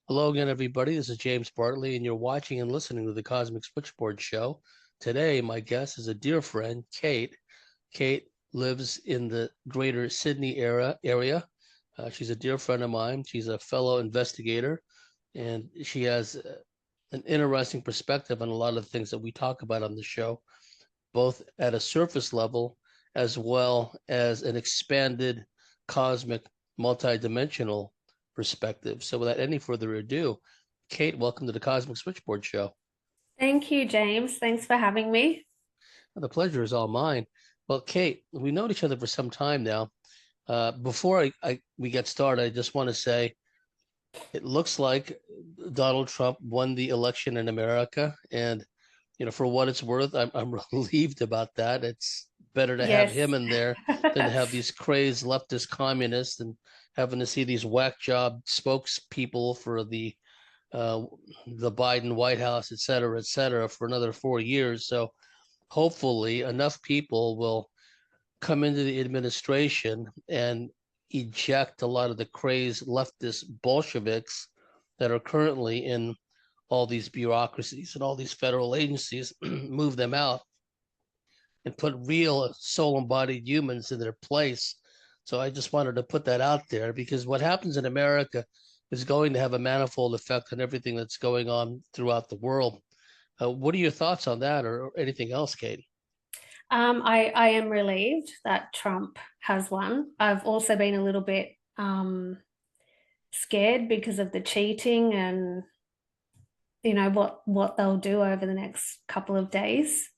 Hello again, everybody. This is James Bartley, and you're watching and listening to the Cosmic Switchboard Show. Today, my guest is a dear friend, Kate. Kate lives in the greater Sydney area. She's a dear friend of mine. She's a fellow investigator, and she has an interesting perspective on a lot of the things that we talk about on the show, both at a surface level as well as an expanded cosmic multidimensional perspective. So without any further ado, Kate, welcome to the Cosmic Switchboard Show. Thank you, James. Thanks for having me. The pleasure is all mine. Well, Kate, we know each other for some time now. Before we get started, I just want to say it looks like Donald Trump won the election in America, and for what it's worth, I'm relieved about that. It's better to have Yes. him in there than to have these crazed leftist communists and having to see these whack job spokespeople for the Biden White House, et cetera, for another 4 years. So hopefully enough people will come into the administration and eject a lot of the crazed leftist Bolsheviks that are currently in all these bureaucracies and all these federal agencies, move them out and put real soul embodied humans in their place. So I just wanted to put that out there because what happens in America is going to have a manifold effect on everything that's going on throughout the world. What are your thoughts on that or anything else, Katie? I am relieved that Trump has won. I've also been a little bit scared because of the cheating and what they'll do over the next couple of days.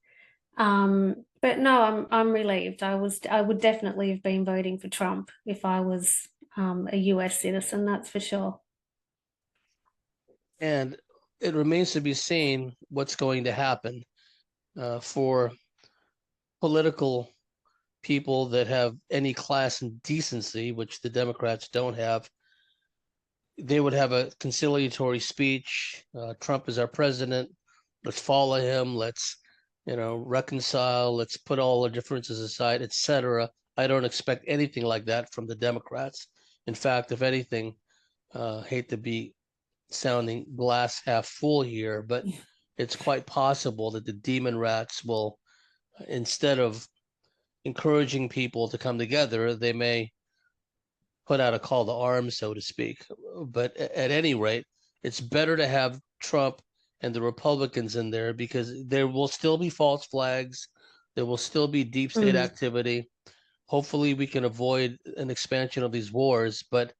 But no, I'm relieved. I would definitely have been voting for Trump if I was a US citizen, that's for sure. And it remains to be seen what's going to happen for political people that have any class and decency, which the Democrats don't have. They would have a conciliatory speech. Trump is our president. Let's follow him. Let's, reconcile. Let's put all our differences aside, etc. I don't expect anything like that from the Democrats. In fact, if anything, hate to be sounding glass half full here, but it's quite possible that the demon rats will, instead of encouraging people to come together, they may put out a call to arms, so to speak. But at any rate, it's better to have Trump and the Republicans in there because there will still be false flags. There will still be deep state Mm. activity. Hopefully, we can avoid an expansion of these wars. But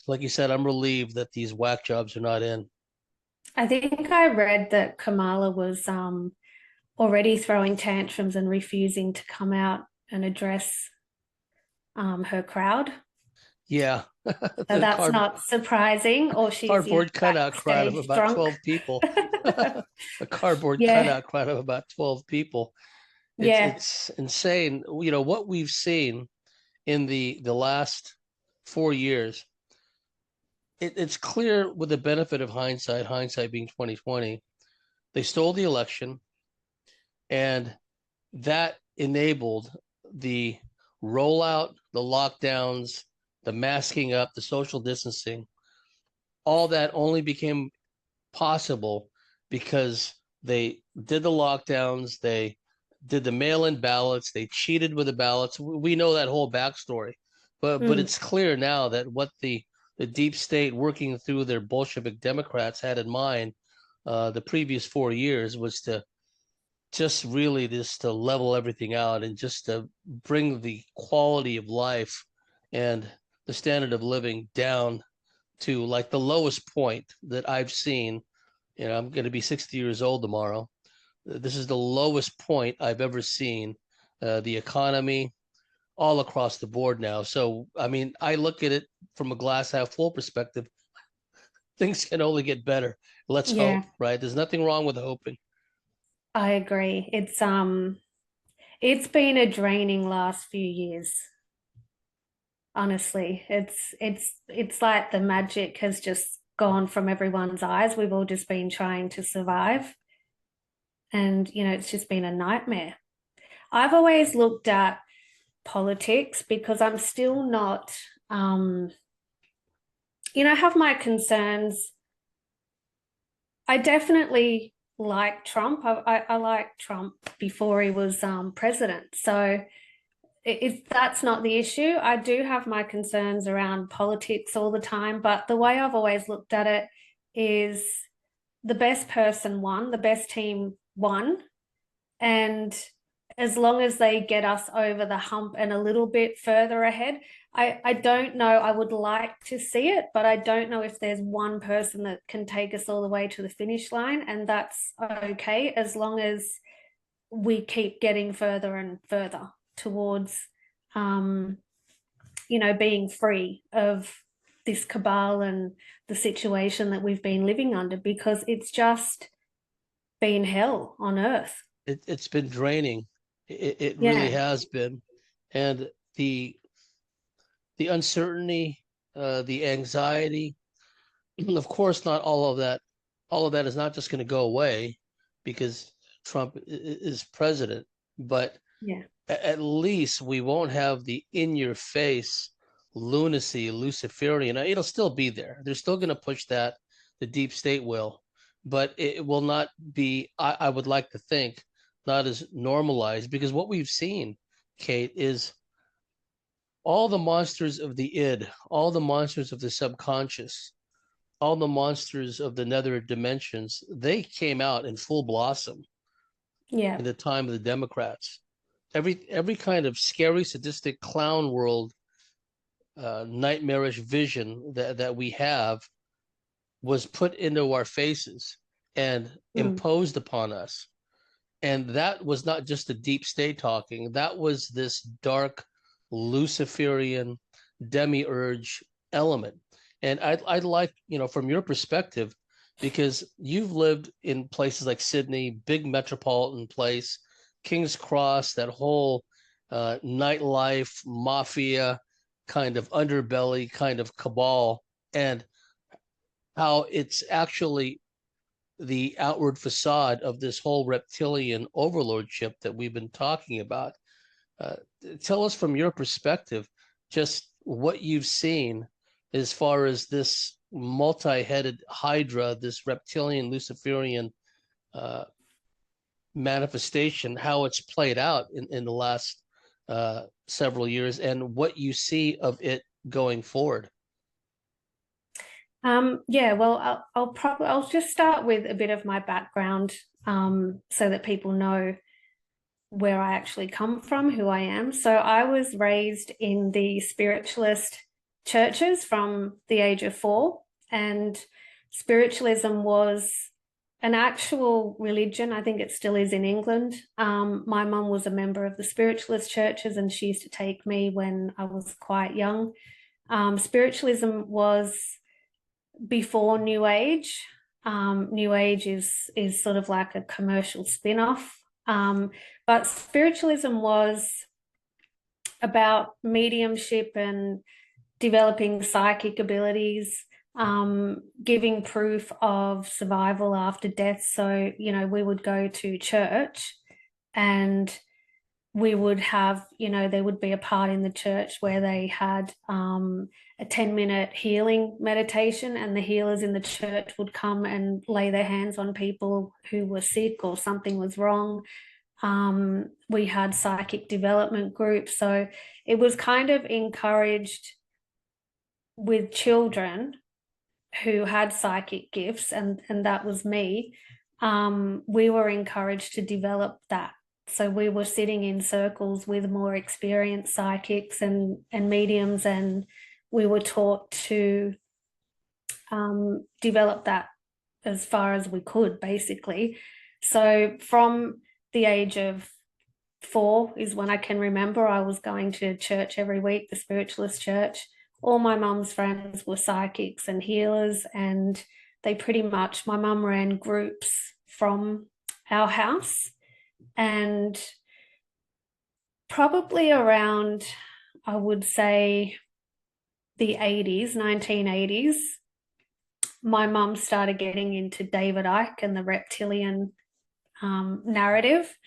like you said, I'm relieved that these whack jobs are not in. I think I read that Kamala was already throwing tantrums and refusing to come out and address her crowd. Yeah, So the that's not surprising, or she's, cardboard cutout crowd of backstage about drunk. 12 people. A cardboard Yeah, cutout crowd of about 12 people. It's yeah. it's insane. What we've seen in the last 4 years. It's clear with the benefit of hindsight being 2020, they stole the election, and that enabled the rollout, the lockdowns, the masking up, the social distancing. All that only became possible because they did the lockdowns, they did the mail-in ballots, they cheated with the ballots. We know that whole backstory, but Mm. it's clear now that what the deep state working through their Bolshevik Democrats had in mind the previous 4 years was to just to level everything out and just to bring the quality of life and the standard of living down to like the lowest point that I've seen. I'm going to be 60 years old tomorrow. This is the lowest point I've ever seen. The economy all across the board now. So, I mean, I look at it from a glass half full perspective. Things can only get better. Let's Yeah, hope, right? There's nothing wrong with hoping. I agree. It's been a draining last few years. Honestly, it's like the magic has just gone from everyone's eyes. We've all just been trying to survive, and it's just been a nightmare. I've always looked at politics because I'm still not I have my concerns. I definitely like Trump. I liked Trump before he was president. So that's not the issue. I do have my concerns around politics all the time, but the way I've always looked at it is the best person won, the best team won. And as long as they get us over the hump and a little bit further ahead, I don't know. I would like to see it, but I don't know if there's one person that can take us all the way to the finish line. And that's okay as long as we keep getting further and further towards, being free of this cabal and the situation that we've been living under, because it's just been hell on earth. It's been draining. It really Yeah. has been. And the uncertainty, the anxiety, of course, not all of that is not just going to go away because Trump is president, but Yeah. at least we won't have the in your face lunacy, Luciferian. It'll still be there. They're still going to push that, the deep state will, but it will not be, I would like to think, not as normalized, because what we've seen, Kate, is all the monsters of the id, all the monsters of the subconscious, all the monsters of the nether dimensions, they came out in full blossom Yeah. in the time of the Democrats. Every kind of scary, sadistic clown world, nightmarish vision that we have was put into our faces and imposed upon us. And that was not just the deep state talking, that was this dark Luciferian demiurge element. And I'd like, from your perspective, because you've lived in places like Sydney, big metropolitan place, King's Cross, that whole nightlife, mafia kind of underbelly kind of cabal, and how it's actually the outward facade of this whole reptilian overlordship that we've been talking about. Uh, Tell us from your perspective just what you've seen as far as this multi-headed hydra, this reptilian Luciferian uh, manifestation, how it's played out in the last several years, and what you see of it going forward. Yeah, well, I'll just start with a bit of my background, so that people know where I actually come from, who I am. So I was raised in the spiritualist churches from the age of 4, and spiritualism was an actual religion. I think it still is in England. My mum was a member of the spiritualist churches, and she used to take me when I was quite young. Spiritualism was before New Age. New Age is sort of like a commercial spin-off. But spiritualism was about mediumship and developing psychic abilities, giving proof of survival after death. So, we would go to church and we would have, there would be a part in the church where they had a 10-minute healing meditation, and the healers in the church would come and lay their hands on people who were sick or something was wrong. We had psychic development groups. So it was kind of encouraged with children who had psychic gifts, and that was me. We were encouraged to develop that. So we were sitting in circles with more experienced psychics and mediums, and we were taught to develop that as far as we could, basically. So from the age of 4 is when I can remember I was going to church every week, the spiritualist church. All my mum's friends were psychics and healers, and they pretty much, my mum ran groups from our house. And probably around, I would say, the 1980s, my mum started getting into David Icke and the reptilian narrative.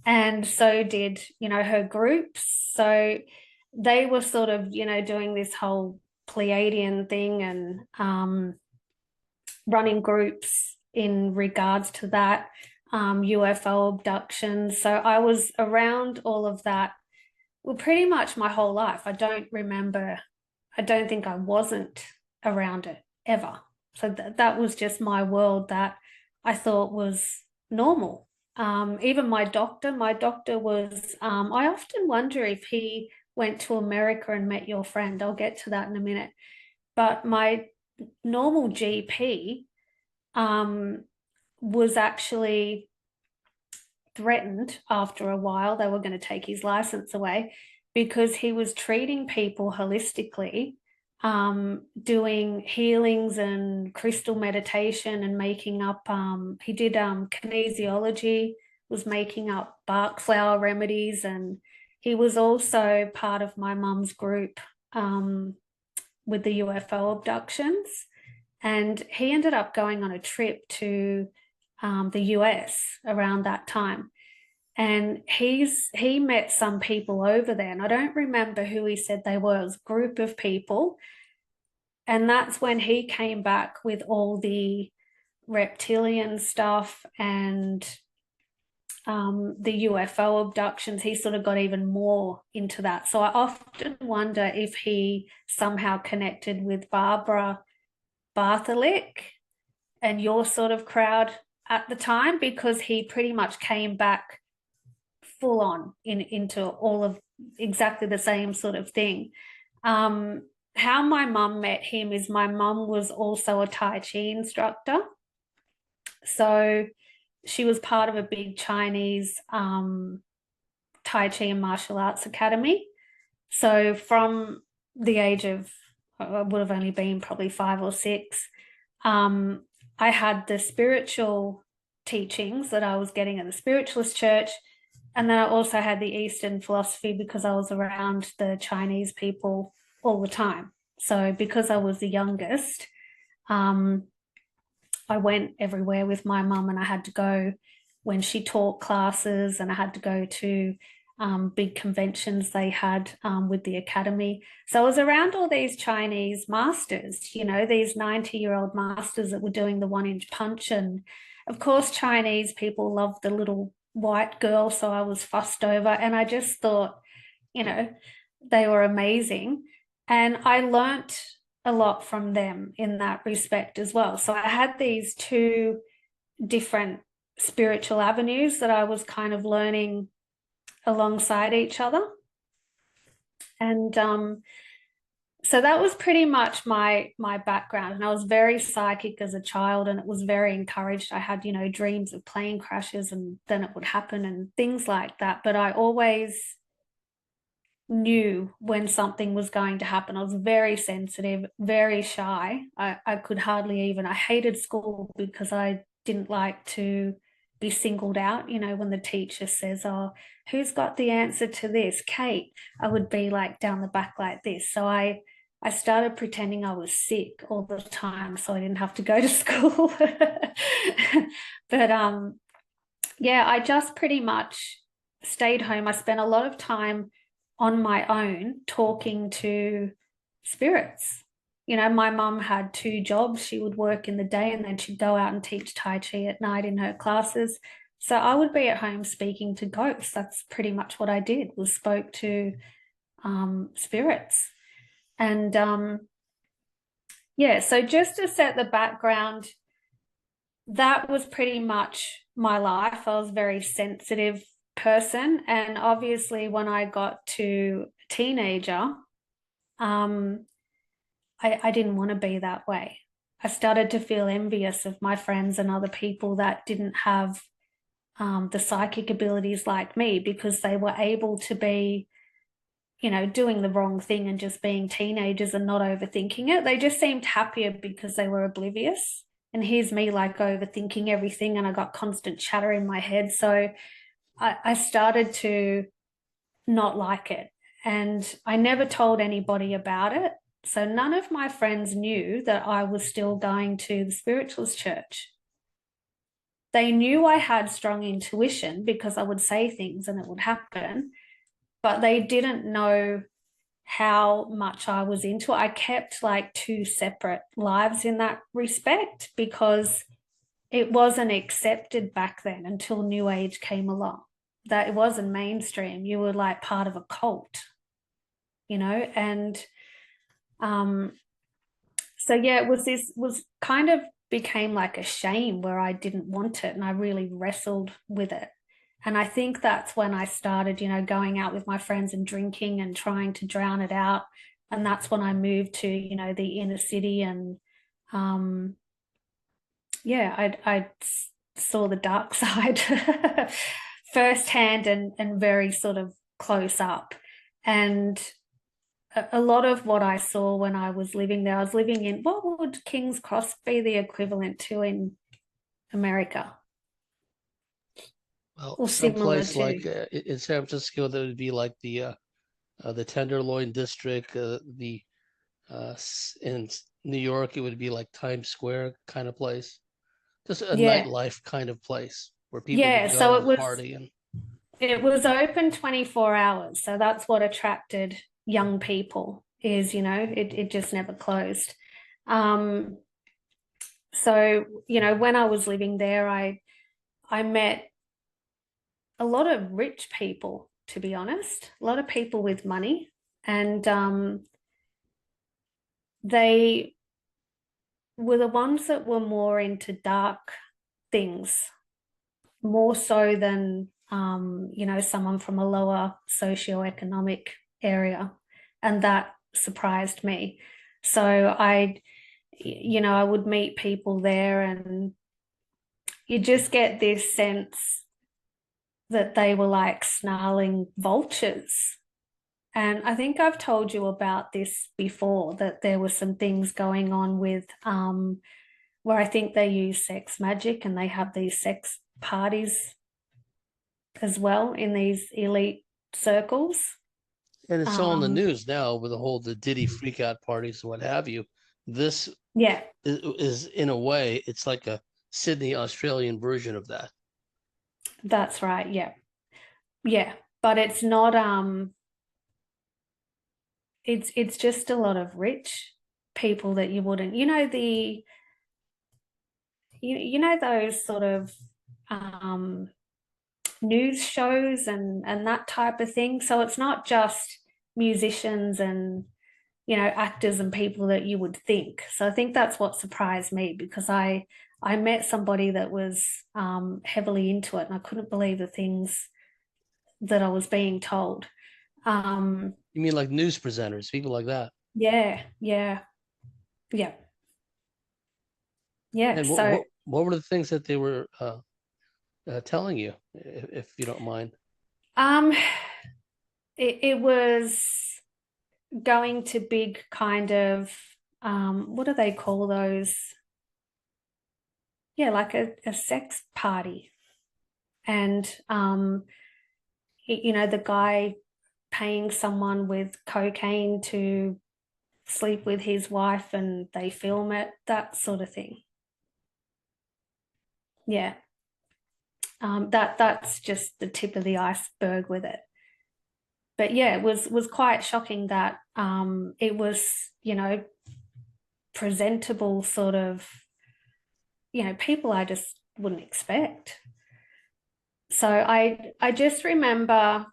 And so did, her groups. So they were sort of, doing this whole Pleiadian thing and running groups in regards to that, UFO abductions. So I was around all of that, well, pretty much my whole life. I don't think I wasn't around it ever. So that was just my world that I thought was normal. Even my doctor was, I often wonder if he went to America and met your friend. I'll get to that in a minute. But my normal GP was actually threatened after a while. They were going to take his license away because he was treating people holistically, doing healings and crystal meditation and making up, he did kinesiology, was making up Bach flower remedies, and he was also part of my mum's group with the UFO abductions. And he ended up going on a trip to the US around that time. And he met some people over there, and I don't remember who he said they were. It was a group of people. And that's when he came back with all the reptilian stuff and the UFO abductions. He sort of got even more into that. So I often wonder if he somehow connected with Barbara Bartholic and your sort of crowd at the time, because he pretty much came back full on into all of exactly the same sort of thing. How my mum met him is my mum was also a Tai Chi instructor. So she was part of a big Chinese Tai Chi and martial arts academy. So from the age of, I would have only been probably 5 or 6, I had the spiritual teachings that I was getting at the Spiritualist church. And then I also had the Eastern philosophy because I was around the Chinese people all the time. So because I was the youngest, I went everywhere with my mum, and I had to go when she taught classes, and I had to go to big conventions they had with the academy. So I was around all these Chinese masters, you know, these 90-year-old masters that were doing the 1-inch punch. And of course, Chinese people love the little white girl. So I was fussed over, and I just thought, you know, they were amazing. And I learnt a lot from them in that respect as well. So I had these 2 different spiritual avenues that I was kind of learning alongside each other. And so that was pretty much my background. And I was very psychic as a child, and it was very encouraged. I had, you know, dreams of plane crashes, and then it would happen and things like that. But I always knew when something was going to happen. I was very sensitive, very shy. I could hardly even, I hated school because I didn't like to be singled out. You know, when the teacher says, oh, who's got the answer to this? Kate. I would be like down the back like this. So I started pretending I was sick all the time so I didn't have to go to school. But yeah, I just pretty much stayed home. I spent a lot of time on my own talking to spirits. You know, my mum had 2 jobs. She would work in the day, and then she'd go out and teach Tai Chi at night in her classes. So I would be at home speaking to ghosts. That's pretty much what I did, was spoke to spirits. And yeah, so just to set the background, that was pretty much my life. I was a very sensitive person. And obviously when I got to teenager, I didn't want to be that way. I started to feel envious of my friends and other people that didn't have the psychic abilities like me, because they were able to be, you know, doing the wrong thing and just being teenagers and not overthinking it. They just seemed happier because they were oblivious. And here's me like overthinking everything, and I got constant chatter in my head. So I started to not like it, and I never told anybody about it. So none of my friends knew that I was still going to the Spiritualist church. They knew I had strong intuition because I would say things and it would happen, but they didn't know how much I was into it. I kept like two separate lives in that respect because it wasn't accepted back then until New Age came along. That it wasn't mainstream. You were like part of a cult, you know, and so yeah, it was kind of became like a shame where I didn't want it and I really wrestled with it. And I think that's when I started, you know, going out with my friends and drinking and trying to drown it out. And that's when I moved to, you know, the inner city and yeah, I saw the dark side firsthand and very sort of close up. And a lot of what I saw when I was living there, I was living in, what would King's Cross be the equivalent to in America Well, or similar someplace to? like in San Francisco, that would be like the Tenderloin District. In New York, it would be like Times Square kind of place, just a Yeah. nightlife kind of place where people Yeah. would go So and party. And it was open 24 hours. So that's what attracted young people is, you know, it just never closed. Um, so, you know, when I was living there, I met a lot of rich people, to be honest, a lot of people with money. And they were the ones that were more into dark things, more so than, you know, someone from a lower socioeconomic area. And that surprised me. So you know, I would meet people there and you just get this sense that they were like snarling vultures. And I think I've told you about this before, that there were some things going on with where I think they use sex magic and they have these sex parties as well in these elite circles. it's all in the Um, news now with the Diddy freak out parties and what have you. This yeah, is in a way, it's like a Sydney Australian version of that. that's right. Yeah. Yeah. But it's not it's just a lot of rich people that you wouldn't, you know, you know those sort of um news shows and that type of thing. So it's not just musicians and, you know, actors and people that you would think. So I think that's what surprised me because I met somebody that was heavily into it and I couldn't believe the things that I was being told. Um, You mean like news presenters, people like that? yeah, yeah, yeah, yeah. And So what were the things that they were telling you, if you don't mind? um, it was going to big kind of what do they call those? Yeah, like a sex party. And you know, the guy paying someone with cocaine to sleep with his wife and they film it, that sort of thing. Yeah. That's just the tip of the iceberg with it. But yeah, it was quite shocking that it was, you know, presentable sort of, you know, people I just wouldn't expect. So I just remember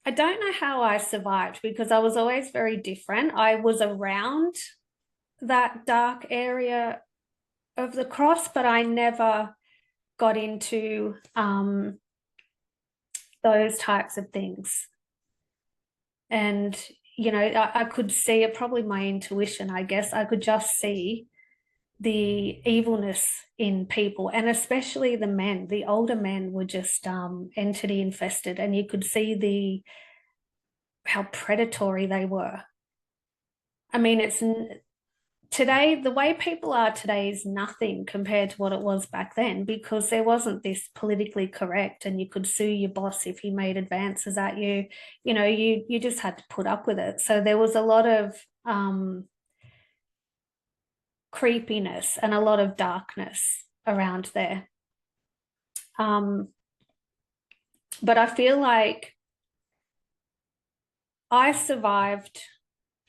I don't know how I survived because I was always very different. I was around that dark area of the cross, but I never got into those types of things. And, you know, I could see it, probably my intuition, I guess. I could just see the evilness in people, and especially the men. The older men were just entity infested, and you could see how predatory they were. I mean, it's today, the way people are today is nothing compared to what it was back then because there wasn't this politically correct and you could sue your boss if he made advances at you. You know, you just had to put up with it. So there was a lot of creepiness and a lot of darkness around there. Um, but I feel like I survived,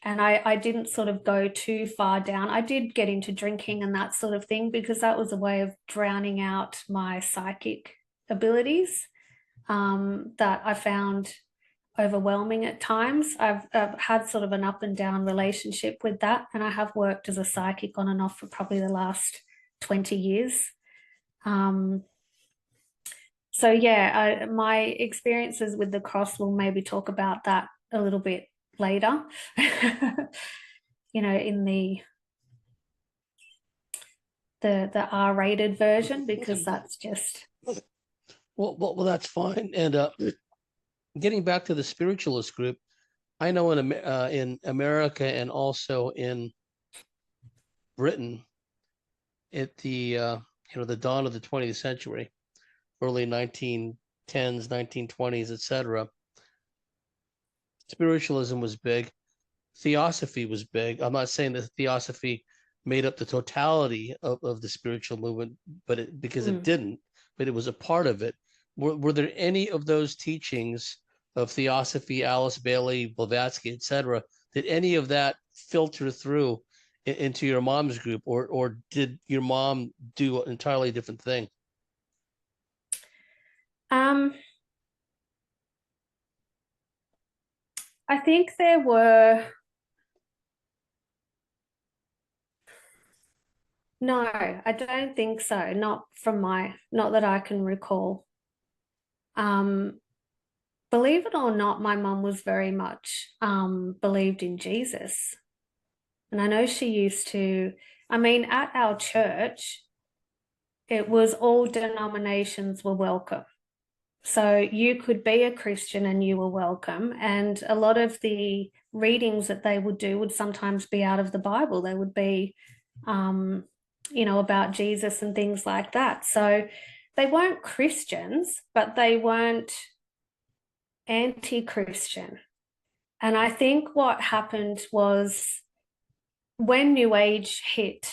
and I didn't sort of go too far down. I did get into drinking and that sort of thing because that was a way of drowning out my psychic abilities, that I found overwhelming at times. I've had sort of an up and down relationship with that, and I have worked as a psychic on and off for probably the last 20 years. So yeah, my experiences with the cross, will maybe talk about that a little bit later. In the R-rated version, because that's just well, that's fine. And getting back to the spiritualist group, I know in America and also in Britain, at the dawn of the 20th century, early 1910s, 1920s, etc., spiritualism was big. Theosophy was big. I'm not saying that theosophy made up the totality of the spiritual movement, but because it didn't, but it was a part of it. Were there any of those teachings of theosophy, Alice Bailey, Blavatsky, etc., did any of that filter through into your mom's group, or did your mom do an entirely different thing? I think there were. No, I don't think so. Not that I can recall. Believe it or not, my mum was very much believed in Jesus. And I know she used to, at our church, it was all denominations were welcome. So you could be a Christian and you were welcome. And a lot of the readings that they would do would sometimes be out of the Bible. They would be, about Jesus and things like that. So they weren't Christians, but they weren't anti-Christian. And I think what happened was, when New Age hit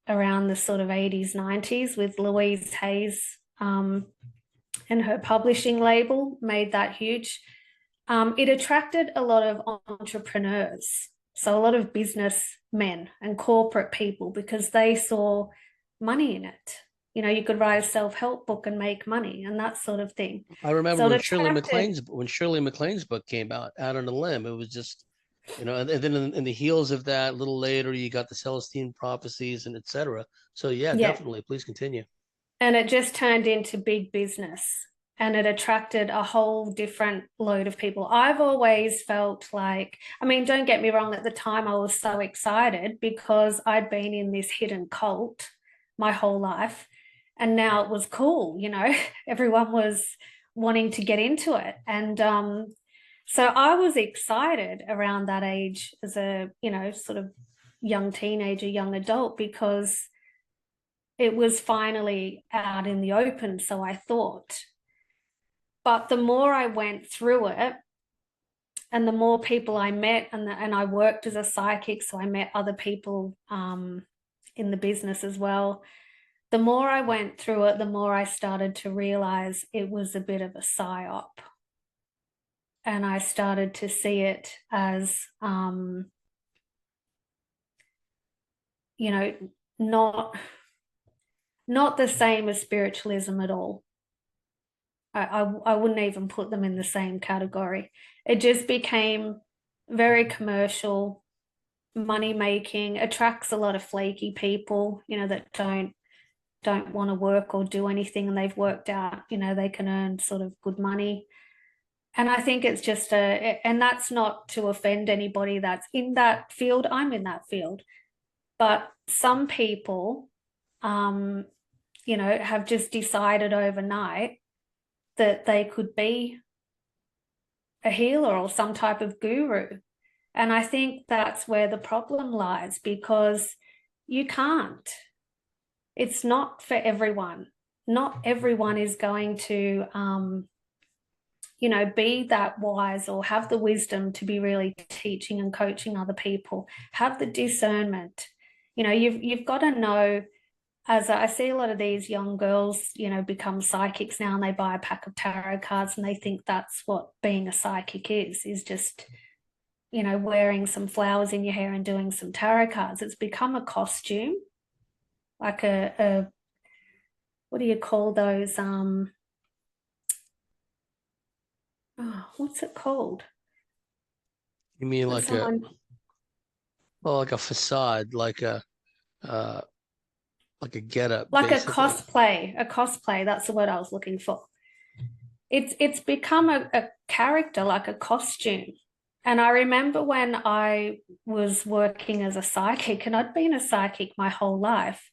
around the sort of 80s, 90s, with Louise Hay's and her publishing label made that huge, it attracted a lot of entrepreneurs. So a lot of businessmen and corporate people, because they saw money in it. You could write a self-help book and make money and that sort of thing. I remember So when Shirley MacLaine's book came out on a Limb. It was just, and then in the heels of that, a little later, you got the Celestine prophecies and etc. So yeah, definitely. Please continue. And it just turned into big business, and it attracted a whole different load of people. I've always felt like, don't get me wrong, at the time I was so excited because I'd been in this hidden cult my whole life, and now it was cool, everyone was wanting to get into it. And so I was excited around that age as a, sort of young teenager, young adult, because it was finally out in the open, so I thought. But the more I went through it, and the more people I met, and I worked as a psychic, so I met other people in the business as well. The more I went through it, the more I started to realize it was a bit of a psyop. And I started to see it as, not the same as spiritualism at all. I wouldn't even put them in the same category. It just became very commercial, money making, attracts a lot of flaky people, that don't want to work or do anything, and they've worked out, they can earn sort of good money. And I think it's just and that's not to offend anybody that's in that field. I'm in that field. But some people, have just decided overnight that they could be a healer or some type of guru. And I think that's where the problem lies, because you can't. It's not for everyone. Not everyone is going to, be that wise or have the wisdom to be really teaching and coaching other people, have the discernment. You've got to know, as I see a lot of these young girls, become psychics now, and they buy a pack of tarot cards and they think that's what being a psychic is just wearing some flowers in your hair and doing some tarot cards. It's become a costume, like a what do you call those? What's it called? You mean When like a someone like a facade, uh like a getup, like basically. a cosplay, that's the word I was looking for. It's become a character, like a costume. And I remember when I was working as a psychic, and I'd been a psychic my whole life,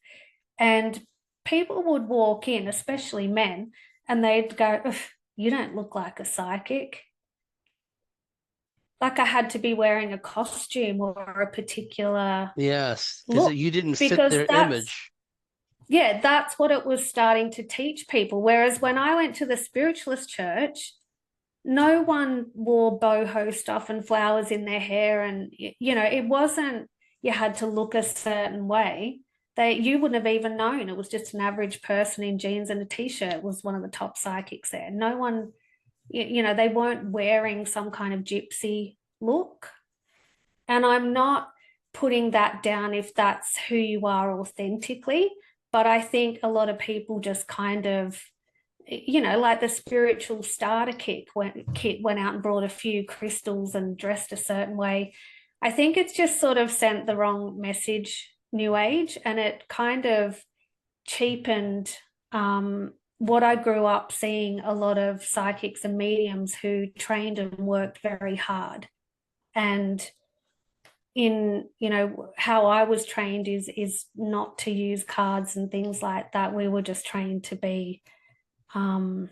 and people would walk in, especially men, and they'd go, "Ugh, you don't look like a psychic." Like I had to be wearing a costume or a particular Yes, because look you didn't fit because their image. that's what it was starting to teach people. Whereas when I went to the spiritualist church, no one wore boho stuff and flowers in their hair. And, it wasn't, you had to look a certain way. You wouldn't have even known. It was just an average person in jeans and a t-shirt was one of the top psychics there. No one, they weren't wearing some kind of gypsy look. And I'm not putting that down if that's who you are authentically. But I think a lot of people just kind of, like the spiritual starter kit went out and brought a few crystals and dressed a certain way. I think it's just sort of sent the wrong message, New Age, and it kind of cheapened what I grew up seeing a lot of psychics and mediums who trained and worked very hard. And in how I was trained is not to use cards and things like that. We were just trained to be um,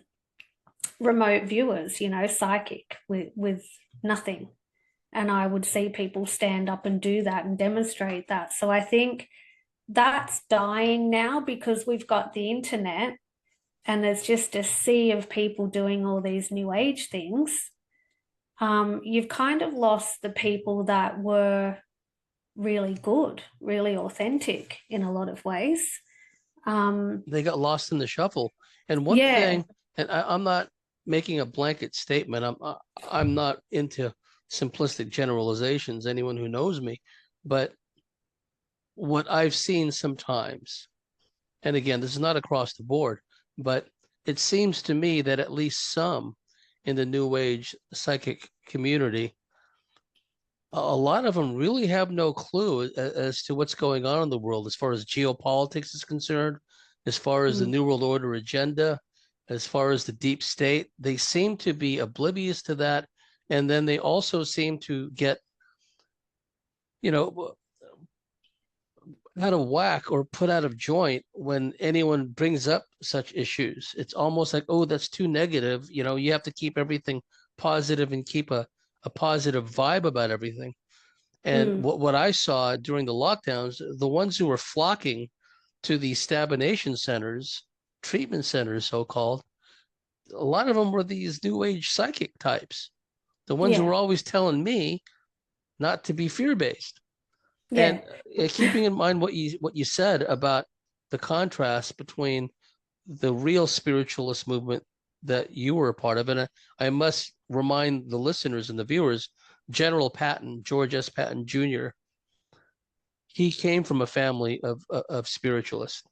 remote viewers, psychic with nothing. And I would see people stand up and do that and demonstrate that. So I think that's dying now because we've got the internet and there's just a sea of people doing all these new age things. You've kind of lost the people that were really good, really authentic in a lot of ways. They got lost in the shuffle. And one Yeah. thing, and I'm not making a blanket statement. I'm not into simplistic generalizations. Anyone who knows me, but what I've seen sometimes, and again, this is not across the board, but it seems to me that at least some in the New Age psychic community, a lot of them really have no clue as to what's going on in the world as far as geopolitics is concerned, as far as the Mm. New World Order agenda, as far as the deep state. They seem to be oblivious to that. And then they also seem to get, you know, out of whack or put out of joint when anyone brings up such issues. It's almost like, oh, that's too negative. You have to keep everything positive and keep a positive vibe about everything. And Mm. what I saw during the lockdowns, the ones who were flocking to the stabination centers, treatment centers, so called, a lot of them were these new age psychic types, the ones who were Yeah. always telling me not to be fear based. Yeah. And keeping in mind what you said about the contrast between the real spiritualist movement that you were a part of, and I must remind the listeners and the viewers, General Patton, George S. Patton Jr., he came from a family of spiritualists.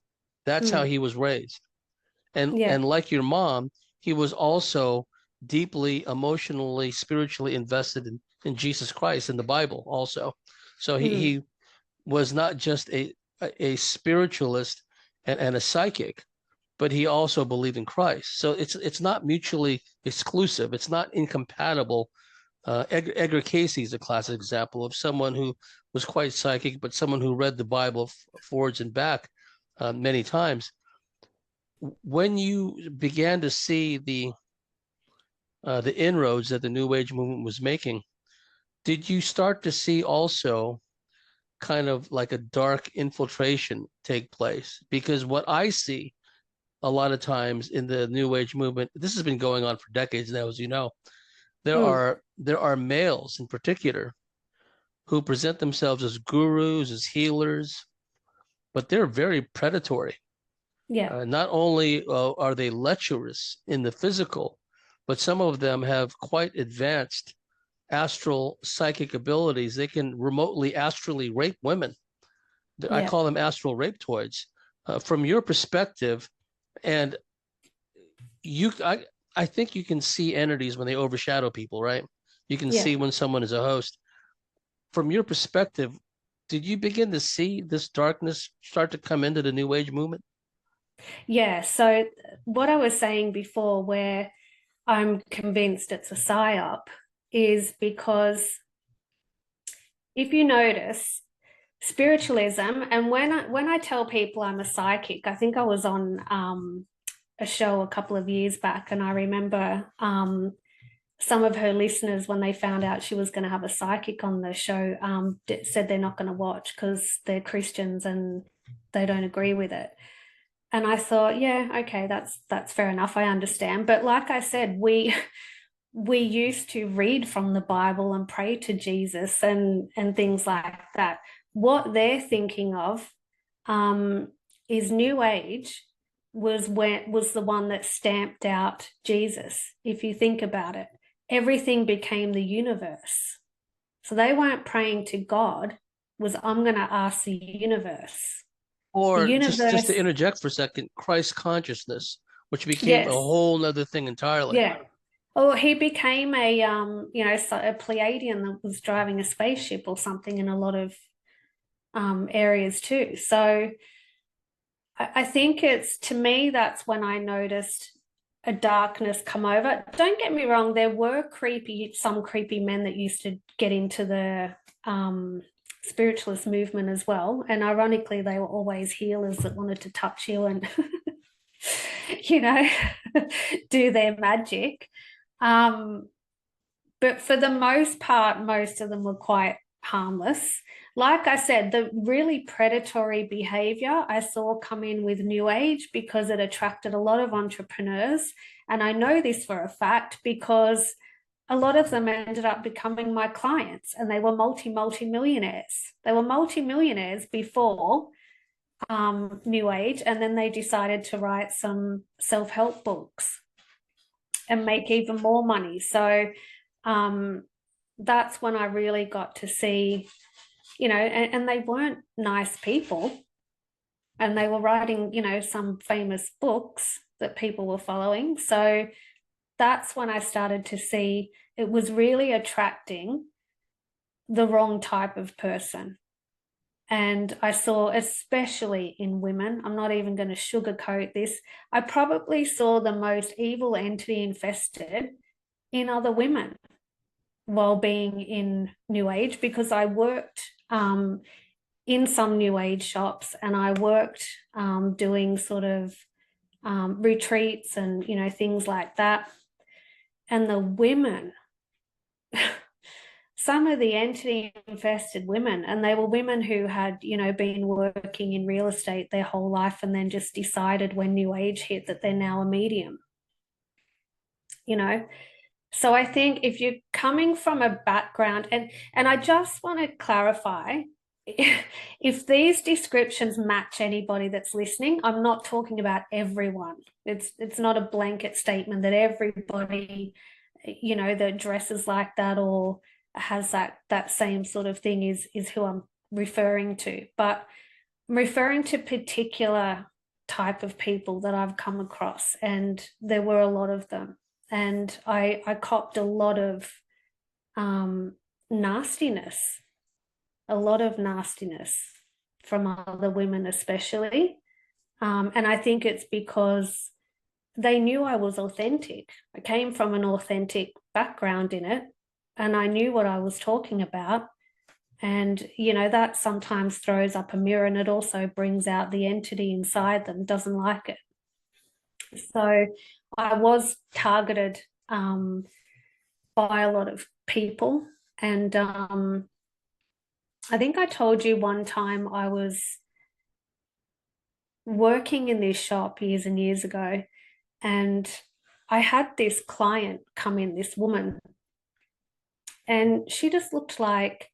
That's how Mm. he was raised. And Yeah. like your mom, he was also deeply emotionally, spiritually invested in Jesus Christ and the Bible also. So he, Mm. he was not just a spiritualist and a psychic, but he also believed in Christ. So it's not mutually exclusive. It's not incompatible. Edgar Cayce is a classic example of someone who was quite psychic, but someone who read the Bible forwards and back many times. When you began to see the inroads that the New Age movement was making, did you start to see also kind of like a dark infiltration take place? Because what I see a lot of times in the New Age movement, this has been going on for decades now, as you know, there Mm. are there are males in particular who present themselves as gurus, as healers, but they're very predatory. Yeah. Not only are they lecherous in the physical, but some of them have quite advanced astral psychic abilities, they can remotely astrally rape women. I Yeah. call them astral rapetoids. From your perspective, and you, I think you can see entities when they overshadow people, right? You can Yeah. see when someone is a host. From your perspective, did you begin to see this darkness start to come into the New Age movement? Yeah. So what I was saying before, where I'm convinced it's a psyop, is because if you notice, spiritualism, and when I tell people I'm a psychic, I think I was on a show a couple of years back, and I remember some of her listeners, when they found out she was going to have a psychic on the show, said they're not going to watch because they're Christians and they don't agree with it. And I thought, yeah, okay, that's fair enough. I understand. But like I said, we used to read from the Bible and pray to Jesus and things like that. What they're thinking of is New Age was the one that stamped out Jesus. If you think about it, everything became the universe. So they weren't praying to God. Was I'm going to ask the universe. The Or just to universe, interject for a second, Christ consciousness, which became a yes, whole other thing entirely. yeah. Oh, he became a Pleiadian that was driving a spaceship or something in a lot of areas too. So I think it's, to me, that's when I noticed a darkness come over. Don't get me wrong, there were some creepy men that used to get into the spiritualist movement as well. And ironically, they were always healers that wanted to touch you and, you know, do their magic. But for the most part, most of them were quite harmless. Like I said, the really predatory behavior I saw come in with New Age because it attracted a lot of entrepreneurs. And I know this for a fact because a lot of them ended up becoming my clients, and they were multi-millionaires. They were multi-millionaires before New Age, and then they decided to write some self-help books and make even more money. So that's when I really got to see, and they weren't nice people, and they were writing, some famous books that people were following. So that's when I started to see it was really attracting the wrong type of person. And I saw, especially in women, I'm not even going to sugarcoat this, I probably saw the most evil entity infested in other women while being in New Age, because I worked in some New Age shops, and I worked doing sort of retreats and, things like that. And the women, some of the entity infested women, and they were women who had, been working in real estate their whole life and then just decided when New Age hit that they're now a medium, So I think if you're coming from a background, and I just want to clarify, if these descriptions match anybody that's listening, I'm not talking about everyone. It's not a blanket statement that everybody, that dresses like that or has that same sort of thing is who I'm referring to. But I'm referring to particular type of people that I've come across, and there were a lot of them. And I copped a lot of nastiness, from other women, especially. And I think it's because they knew I was authentic. I came from an authentic background in it, and I knew what I was talking about. And, that sometimes throws up a mirror, and it also brings out the entity inside them, doesn't like it. So I was targeted by a lot of people. And I think I told you one time I was working in this shop years and years ago, and I had this client come in, this woman, and she just looked like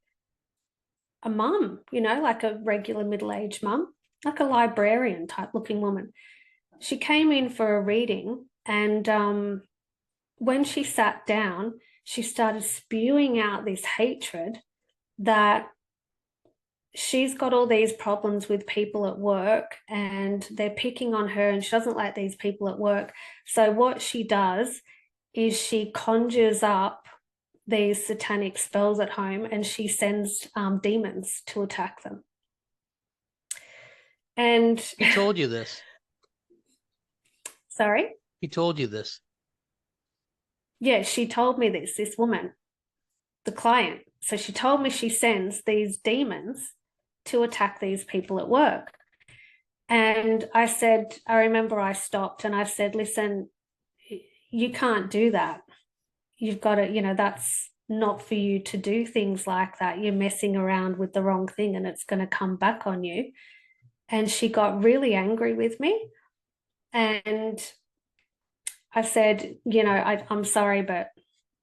a mum, like a regular middle-aged mum, like a librarian type looking woman. She came in for a reading, and when she sat down, she started spewing out this hatred that she's got all these problems with people at work and they're picking on her and she doesn't like these people at work. So what she does is she conjures up these satanic spells at home and she sends demons to attack them. And He told you this. sorry? He told you this. Yeah, she told me this woman, the client. So she told me she sends these demons to attack these people at work. And I remember I stopped and I said, listen, you can't do that. You've got to, that's not for you to do things like that. You're messing around with the wrong thing and it's going to come back on you. And she got really angry with me. And I said, I'm sorry, but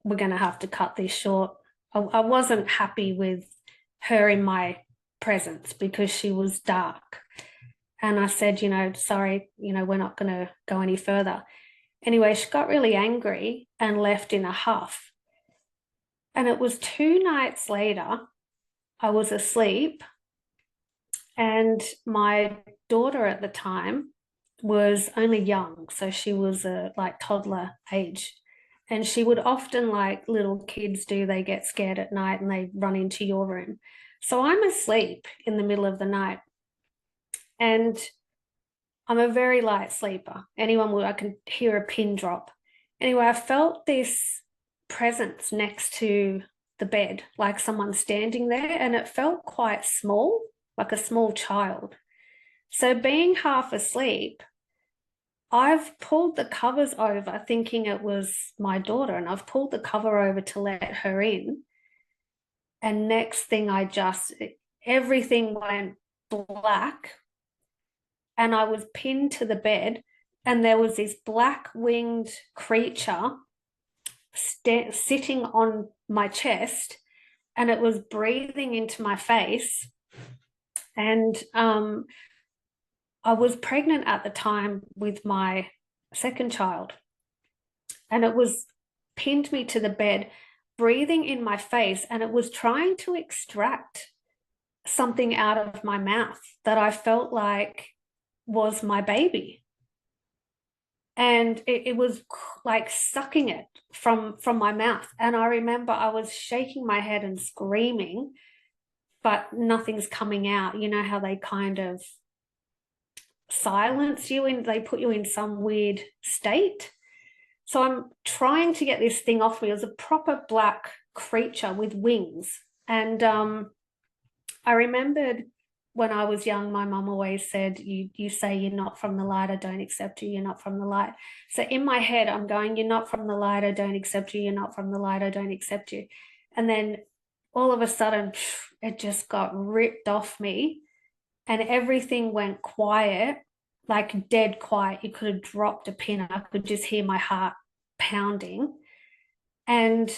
we're going to have to cut this short. I wasn't happy with her in my presence because she was dark. And I said, sorry, we're not going to go any further. Anyway, she got really angry and left in a huff. And it was 2 nights later, I was asleep, and my daughter at the time was only young. So she was like toddler age. And she would often, like little kids do, they get scared at night and they run into your room. So I'm asleep in the middle of the night. And I'm a very light sleeper. I can hear a pin drop. Anyway, I felt this presence next to the bed, like someone standing there, and it felt quite small, like a small child. So being half asleep, I've pulled the covers over thinking it was my daughter, and I've pulled the cover over to let her in. And next thing everything went black and I was pinned to the bed and there was this black winged creature sitting on my chest and it was breathing into my face. And I was pregnant at the time with my second child, and it was pinned me to the bed, breathing in my face, and it was trying to extract something out of my mouth that I felt like was my baby. And it was like sucking it from my mouth. And I remember I was shaking my head and screaming, but nothing's coming out. You know how they kind of silence you and they put you in some weird state. So I'm trying to get this thing off me. It was a proper black creature with wings. And I remembered when I was young, my mum always said, you say you're not from the light, I don't accept you, you're not from the light. So in my head, I'm going, you're not from the light, I don't accept you, you're not from the light, I don't accept you. And then all of a sudden, it just got ripped off me and everything went quiet, like dead quiet. You could have dropped a pin. I could just hear my heart pounding. And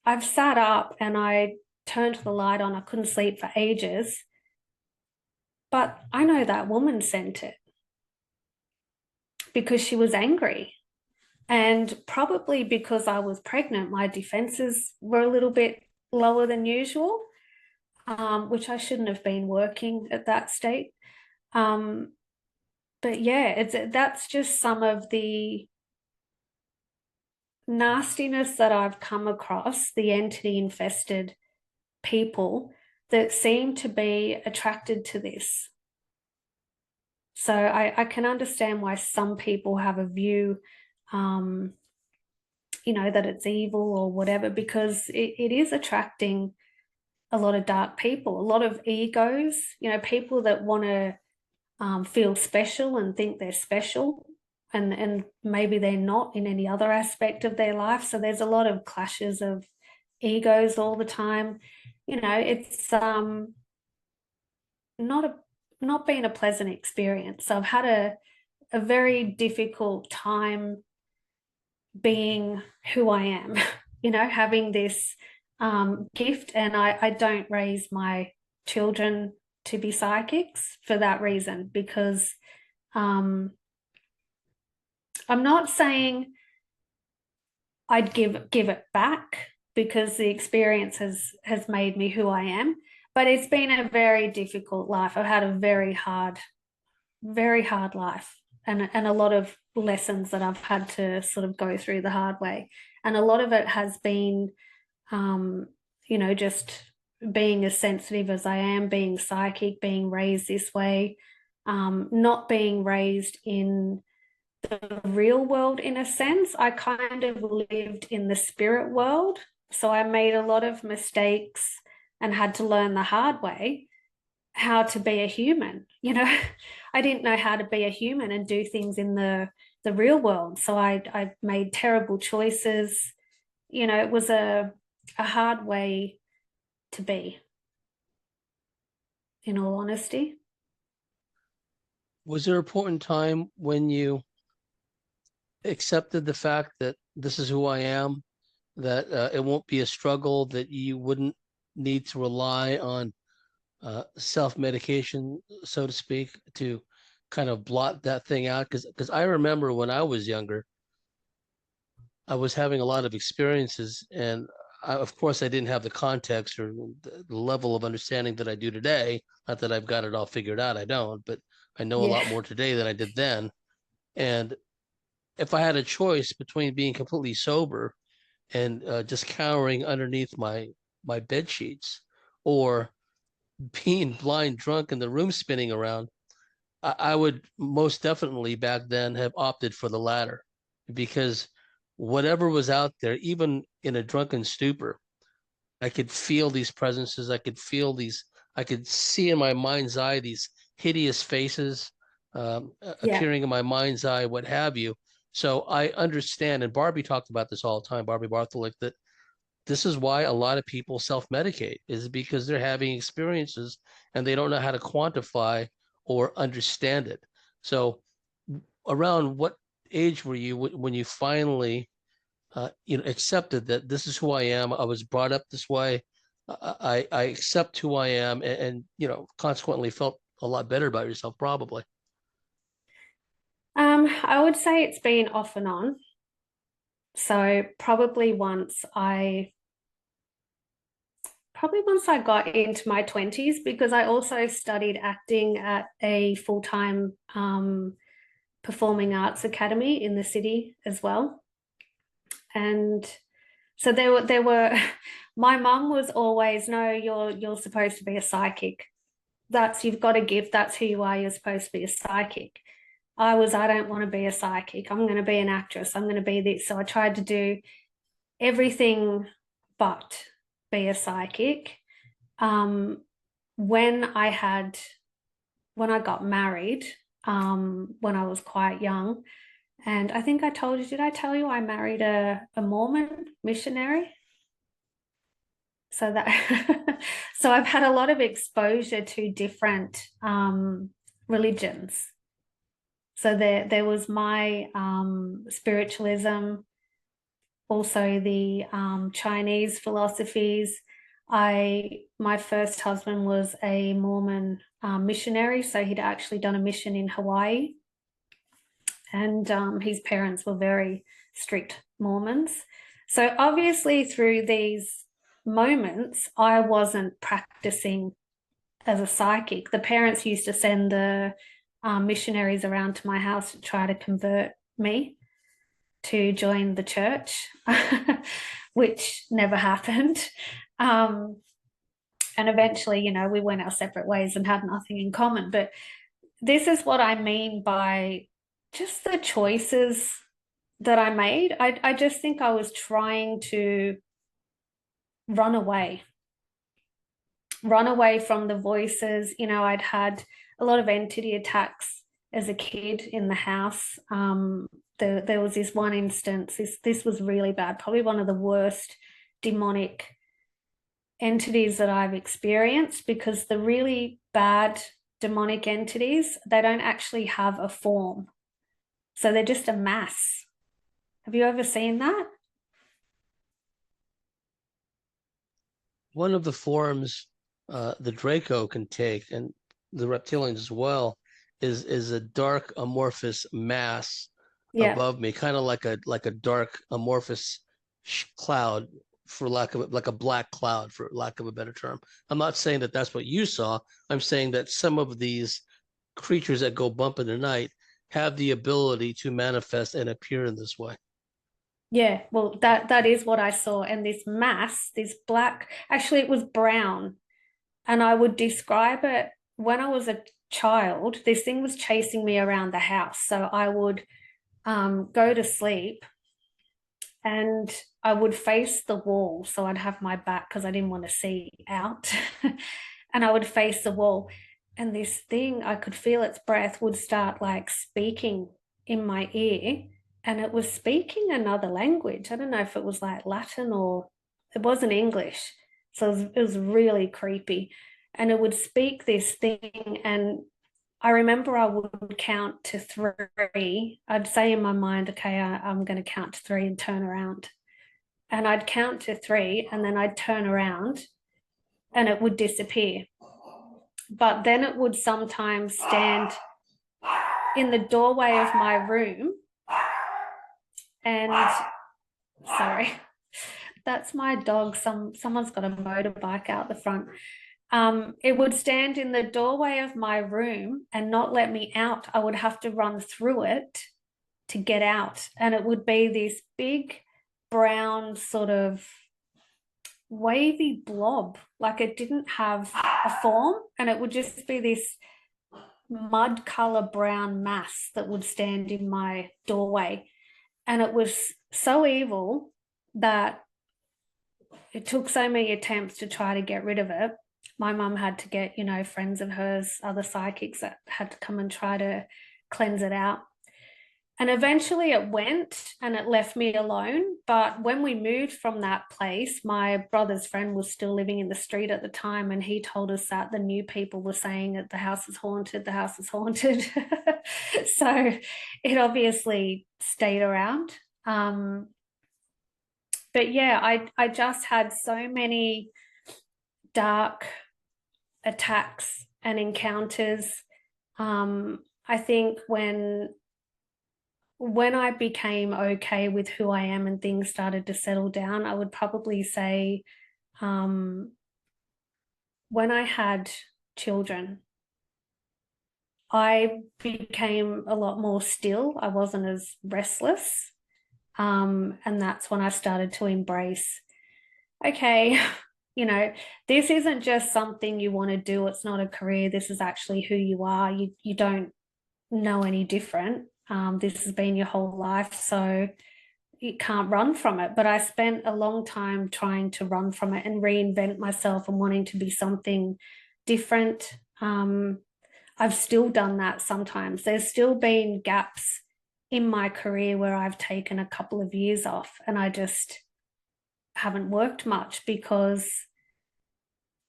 I've sat up and I turned the light on. I couldn't sleep for ages. But I know that woman sent it because she was angry. And probably because I was pregnant, my defenses were a little bit lower than usual, which I shouldn't have been working at that state. But yeah, that's just some of the nastiness that I've come across, the entity infested people that seem to be attracted to this. So I can understand why some people have a view, that it's evil or whatever, because it is attracting a lot of dark people, a lot of egos, people that want to feel special and think they're special, and maybe they're not in any other aspect of their life. So there's a lot of clashes of egos all the time. It's not been a pleasant experience. So I've had a very difficult time being who I am, having this gift. And I don't raise my children to be psychics for that reason, because I'm not saying I'd give it back because the experience has made me who I am. But it's been a very difficult life. I've had a very hard life, and a lot of lessons that I've had to sort of go through the hard way. And a lot of it has been, just being as sensitive as I am, being psychic, being raised this way, not being raised in the real world in a sense. I kind of lived in the spirit world. So I made a lot of mistakes and had to learn the hard way how to be a human. I didn't know how to be a human and do things in the real world. So I made terrible choices. It was a hard way to be, in all honesty. Was there a point in time when you accepted the fact that this is who I am, that it won't be a struggle, that you wouldn't need to rely on self-medication, so to speak, to kind of blot that thing out? Because I remember when I was younger, I was having a lot of experiences, and of course, I didn't have the context or the level of understanding that I do today. Not that I've got it all figured out, I don't, but I know a Yeah. lot more today than I did then. And if I had a choice between being completely sober and just cowering underneath my bed sheets, or being blind drunk and the room spinning around, I would most definitely back then have opted for the latter, because whatever was out there, even in a drunken stupor, I could feel these presences. I could see in my mind's eye these hideous faces Yeah. appearing in my mind's eye, what have you. So I understand, and Barbie talked about this all the time, Barbie Bartholick, that this is why a lot of people self-medicate, is because they're having experiences and they don't know how to quantify or understand it. So around what age were you when you finally accepted that this is who I am? I was brought up this way. I accept who I am, and consequently felt a lot better about yourself, probably. I would say it's been off and on. So probably once I got into my 20s, because I also studied acting at a full-time performing arts academy in the city as well. And so there were my mum was always, no, you're supposed to be a psychic. You've got a gift, that's who you are, you're supposed to be a psychic. I don't want to be a psychic. I'm going to be an actress. I'm going to be this. So I tried to do everything but be a psychic. Um, when I got married, when I was quite young, and I think I told you, did I tell you I married a Mormon missionary? So that so I've had a lot of exposure to different religions. So there was my spiritualism, also the Chinese philosophies. My first husband was a Mormon missionary, so he'd actually done a mission in Hawaii, and his parents were very strict Mormons. So obviously through these moments, I wasn't practicing as a psychic. The parents used to send the missionaries around to my house to try to convert me to join the church, which never happened. And eventually, we went our separate ways and had nothing in common. But this is what I mean by just the choices that I made. I just think I was trying to run away from the voices. I'd had a lot of entity attacks as a kid in the house. There was this one instance, this was really bad, probably one of the worst demonic entities that I've experienced, because the really bad demonic entities, they don't actually have a form. So they're just a mass. Have you ever seen that? One of the forms the Draco can take, and the reptilians as well, is a dark amorphous mass Yeah. above me, kind of like a dark amorphous cloud, for lack of like a black cloud, for lack of a better term. I'm not saying that that's what you saw. I'm saying that some of these creatures that go bump in the night have the ability to manifest and appear in this way. Yeah, well, that is what I saw. And this mass, this black, actually, it was brown. And I would describe it when I was a child, this thing was chasing me around the house. So I would go to sleep and I would face the wall. So I'd have my back because I didn't want to see out. And I would face the wall. And this thing, I could feel its breath would start like speaking in my ear. And it was speaking another language. I don't know if it was like Latin or it wasn't English. So it was really creepy. And it would speak this thing. And I remember I would count to three. I'd say in my mind, okay, I'm going to count to three and turn around. And I'd count to three and then I'd turn around and it would disappear. But then it would sometimes stand in the doorway of my room. And sorry, that's my dog. Someone's got a motorbike out the front. It would stand in the doorway of my room and not let me out. I would have to run through it to get out. And it would be this big brown sort of wavy blob. Like it didn't have a form and it would just be this mud color brown mass that would stand in my doorway. And it was so evil that it took so many attempts to try to get rid of it. My mum had to get, friends of hers, other psychics that had to come and try to cleanse it out. And eventually it went and it left me alone. But when we moved from that place, my brother's friend was still living in the street at the time. And he told us that the new people were saying that the house is haunted, the house is haunted. So it obviously stayed around. But yeah, I just had so many dark attacks and encounters. I think when I became okay with who I am and things started to settle down, I would probably say when I had children, I became a lot more still. I wasn't as restless. And that's when I started to embrace, okay, this isn't just something you want to do. It's not a career. This is actually who you are. You don't know any different. This has been your whole life, so you can't run from it. But I spent a long time trying to run from it and reinvent myself and wanting to be something different. I've still done that sometimes. There's still been gaps in my career where I've taken a couple of years off and I just haven't worked much because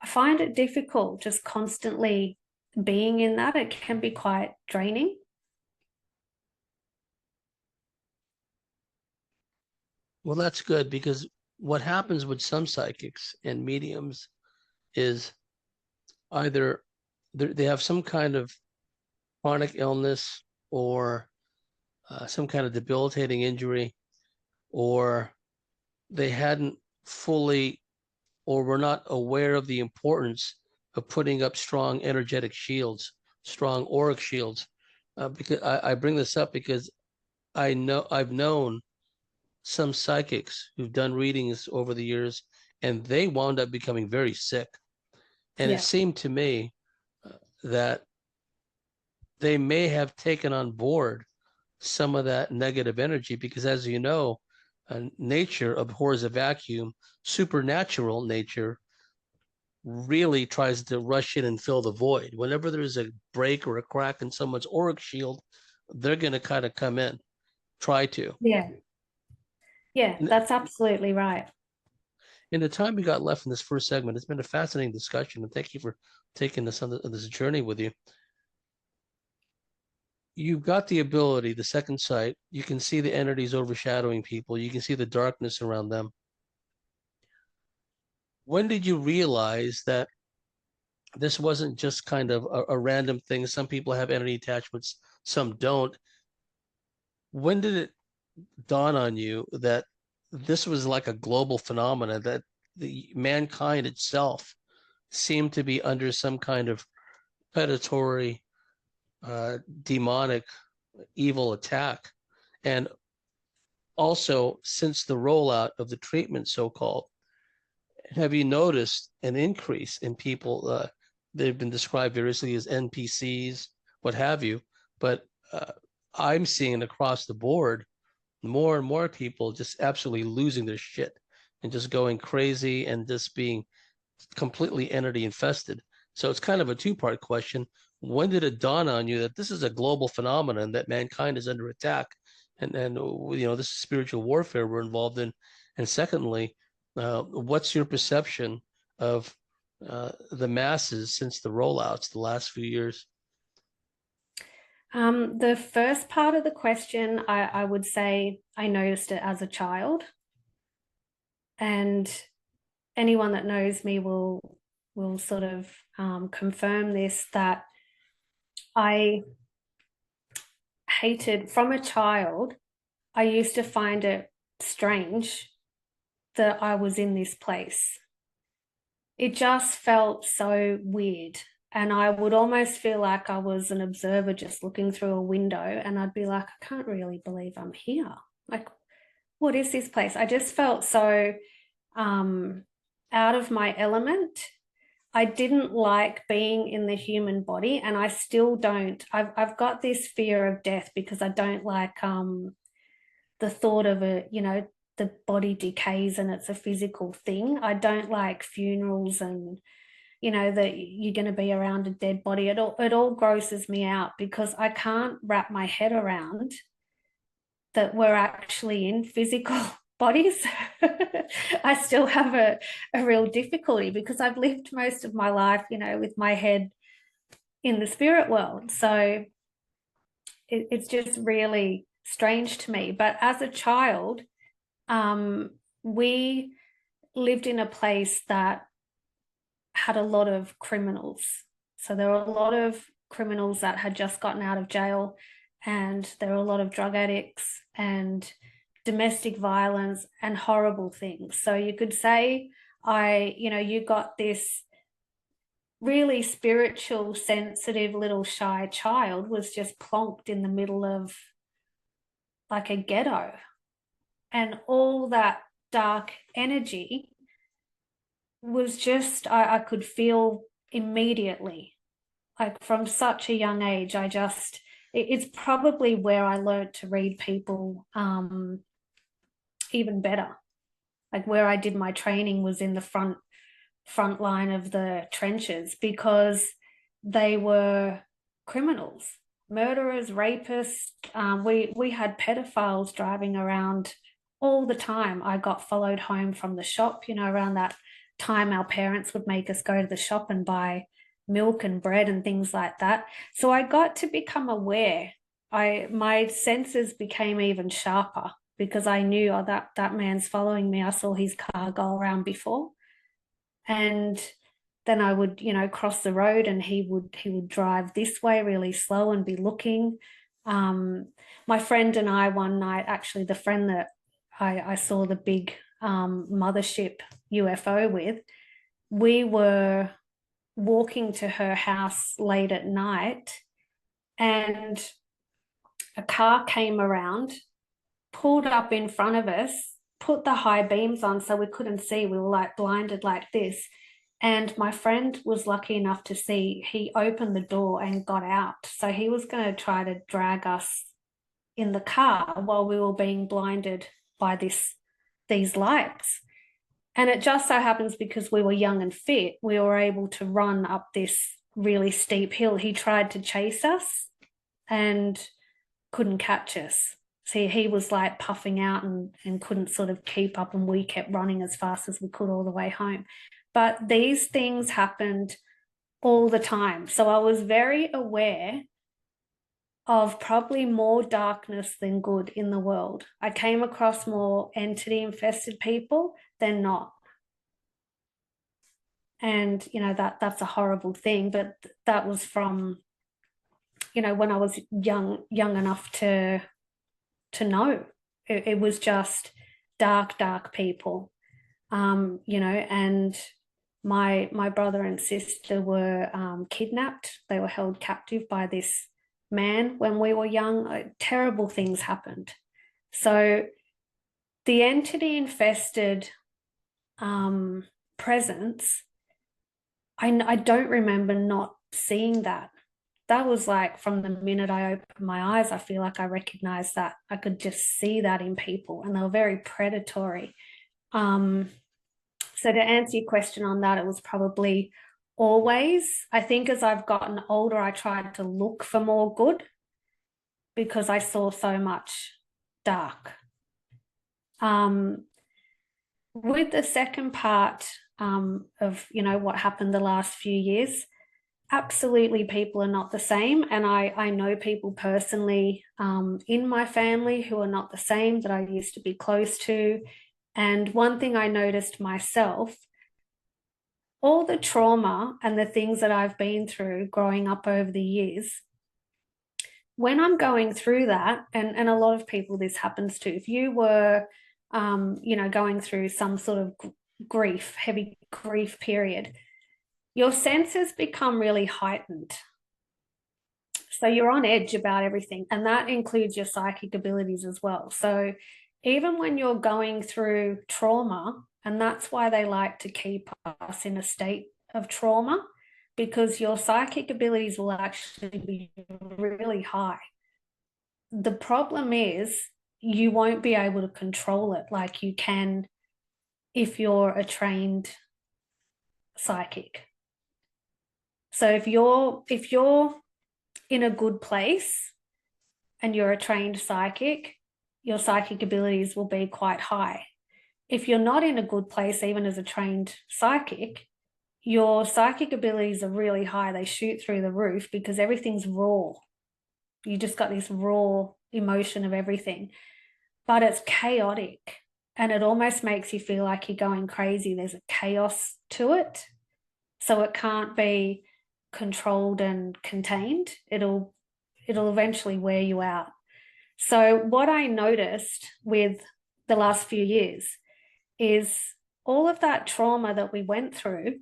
I find it difficult just constantly being in that. It can be quite draining. Well, that's good, because what happens with some psychics and mediums is either they have some kind of chronic illness or some kind of debilitating injury, or they hadn't fully or were not aware of the importance of putting up strong energetic shields, strong auric shields. Because I bring this up because I've known some psychics who've done readings over the years, and they wound up becoming very sick. And it Yeah. seemed to me that they may have taken on board some of that negative energy, because, as you know, nature abhors a vacuum. Supernatural nature really tries to rush in and fill the void. Whenever there's a break or a crack in someone's auric shield, they're going to kind of come in, try to. Yeah. Yeah, that's absolutely right. In the time we got left in this first segment, it's been a fascinating discussion, and thank you for taking us on this journey with you. You've got the ability, the second sight. You can see the entities overshadowing people. You can see the darkness around them. When did you realize that this wasn't just kind of a random thing? Some people have entity attachments, some don't. When did it dawn on you that this was like a global phenomenon, that the mankind itself seemed to be under some kind of predatory, demonic, evil attack. And also, since the rollout of the treatment, so-called, have you noticed an increase in people? They've been described variously as NPCs, what have you, but I'm seeing across the board more and more people just absolutely losing their shit and just going crazy and just being completely entity infested. So it's kind of a two-part question. When did it dawn on you that this is a global phenomenon, that mankind is under attack, and this is spiritual warfare we're involved in? And secondly, what's your perception of the masses since the rollouts the last few years? The first part of the question, I would say I noticed it as a child, and anyone that knows me will sort of confirm this, that I hated from a child. I used to find it strange that I was in this place. It just felt so weird. And I would almost feel like I was an observer just looking through a window, and I'd be like, I can't really believe I'm here. Like, what is this place? I just felt so out of my element. I didn't like being in the human body, and I still don't. I've got this fear of death because I don't like the thought of the body decays and it's a physical thing. I don't like funerals and that you're going to be around a dead body. It all grosses me out because I can't wrap my head around that we're actually in physical bodies. I still have a real difficulty because I've lived most of my life, with my head in the spirit world. So it's just really strange to me. But as a child, we lived in a place that had a lot of criminals. So there were a lot of criminals that had just gotten out of jail, and there were a lot of drug addicts and domestic violence and horrible things. So you could say you got this really spiritual, sensitive little shy child was just plonked in the middle of like a ghetto, and all that dark energy was just, I could feel immediately, like from such a young age. It's probably where I learned to read people even better. Like where I did my training was in the front line of the trenches, because they were criminals, murderers, rapists. We had pedophiles driving around all the time. I got followed home from the shop, around that time our parents would make us go to the shop and buy milk and bread and things like that. So I got to become aware. My senses became even sharper because I knew, oh, that man's following me. I saw his car go around before. And then I would, cross the road, and he would drive this way really slow and be looking. My friend and I one night, actually the friend that I saw the big mothership UFO with, we were walking to her house late at night, and a car came around, pulled up in front of us, put the high beams on so we couldn't see. We were like blinded like this. And my friend was lucky enough to see, he opened the door and got out. So he was going to try to drag us in the car while we were being blinded by these lights. And it just so happens, because we were young and fit, we were able to run up this really steep hill. He tried to chase us and couldn't catch us. So he was like puffing out and couldn't sort of keep up, and we kept running as fast as we could all the way home. But these things happened all the time. So I was very aware of probably more darkness than good in the world. I came across more entity-infested people than not. And, that's a horrible thing, but that was from, when I was young enough to know. It was just dark people, you know, and my brother and sister were kidnapped. They were held captive by this man when we were young. Terrible things happened. So the entity infested presence, I don't remember not seeing that. That was like from the minute I opened my eyes, I feel like I recognized that. I could just see that in people, and they were very predatory. So to answer your question on that, it was probably always. I think as I've gotten older, I tried to look for more good because I saw so much dark. With the second part of, you know, what happened the last few years, absolutely people are not the same. And I know people personally in my family who are not the same, that I used to be close to. And one thing I noticed myself, all the trauma and the things that I've been through growing up over the years, when I'm going through that, and a lot of people this happens to, if you were, you know, going through some sort of grief, heavy grief period, your senses become really heightened. So you're on edge about everything, and that includes your psychic abilities as well. So even when you're going through trauma, and that's why they like to keep us in a state of trauma, because your psychic abilities will actually be really high. The problem is you won't be able to control it like you can if you're a trained psychic. So if you're in a good place and you're a trained psychic, your psychic abilities will be quite high. If you're not in a good place, even as a trained psychic, your psychic abilities are really high. They shoot through the roof because everything's raw. You just got this raw emotion of everything, but it's chaotic, and it almost makes you feel like you're going crazy. There's a chaos to it. So it can't be controlled and contained. It'll eventually wear you out. So what I noticed with the last few years is all of that trauma that we went through,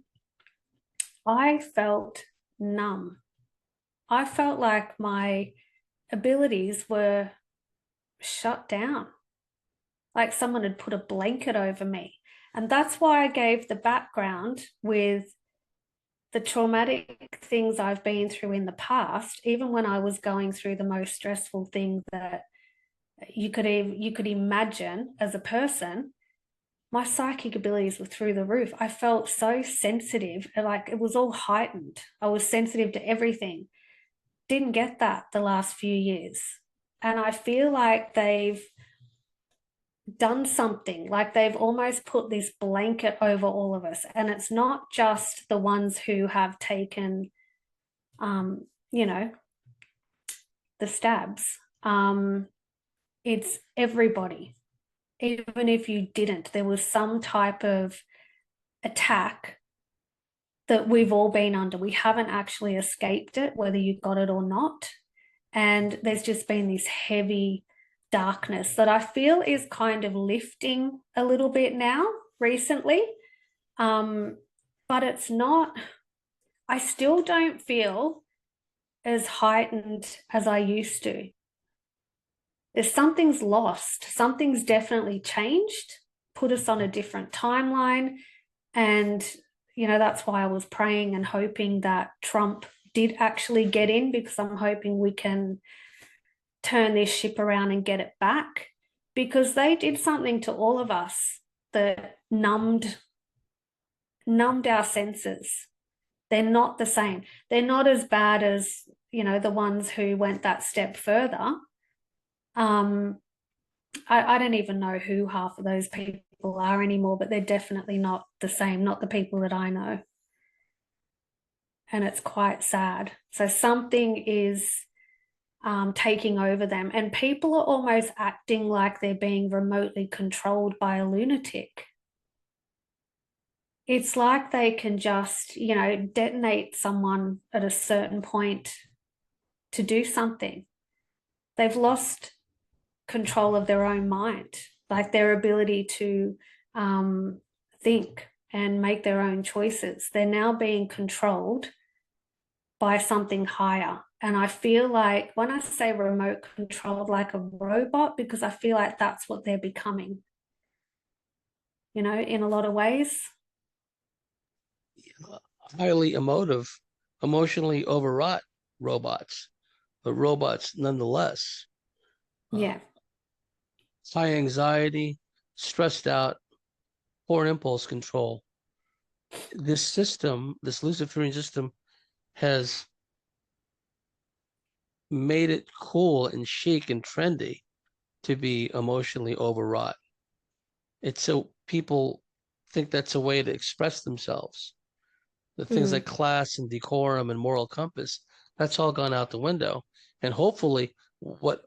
I felt numb. I felt like my abilities were shut down, like someone had put a blanket over me. And that's why I gave the background with the traumatic things I've been through in the past, even when I was going through the most stressful thing that you could imagine as a person. My psychic abilities were through the roof. I felt so sensitive, like it was all heightened. I was sensitive to everything. Didn't get that the last few years. And I feel like they've done something, like they've almost put this blanket over all of us. And it's not just the ones who have taken, you know, the stabs. It's everybody. Even if you didn't, there was some type of attack that we've all been under. We haven't actually escaped it, whether you got it or not. And there's just been this heavy darkness that I feel is kind of lifting a little bit now recently. But it's not, I still don't feel as heightened as I used to. There's something's lost. Something's definitely changed, put us on a different timeline. And, you know, that's why I was praying and hoping that Trump did actually get in, because I'm hoping we can turn this ship around and get it back, because they did something to all of us that numbed our senses. They're not the same. They're not as bad as, you know, the ones who went that step further. I don't even know who half of those people are anymore, but they're definitely not the same, not the people that I know. And it's quite sad. So something is taking over them, and people are almost acting like they're being remotely controlled by a lunatic. It's like they can just, you know, detonate someone at a certain point to do something. They've lost control of their own mind. like their ability to think and make their own choices. They're now being controlled by something higher. And I feel like when I say remote controlled, like a robot, because I feel like that's what they're becoming, you know, in a lot of ways. Highly emotive, emotionally overwrought robots, but robots nonetheless. Yeah. High anxiety, stressed out, poor impulse control. This system, this Luciferian system, has made it cool and chic and trendy to be emotionally overwrought. It's so people think that's a way to express themselves. The things like class and decorum and moral compass, that's all gone out the window. And hopefully, what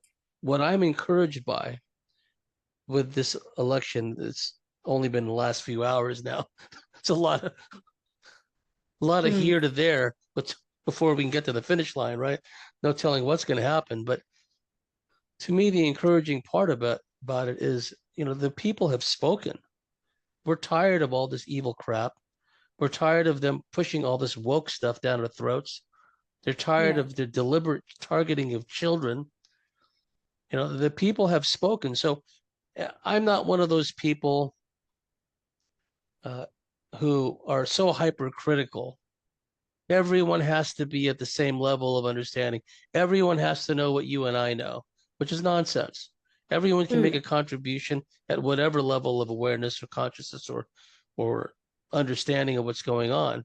I'm encouraged by with this election, it's only been the last few hours now. It's a lot of here to there, but before we can get to the finish line, right? No telling what's going to happen. But to me, the encouraging part about it is, you know, the people have spoken. We're tired of all this evil crap. We're tired of them pushing all this woke stuff down our throats. They're tired of the deliberate targeting of children. You know, the people have spoken. So I'm not one of those people who are so hypercritical. Everyone has to be at the same level of understanding. Everyone has to know what you and I know, which is nonsense. Everyone can make a contribution at whatever level of awareness or consciousness or understanding of what's going on.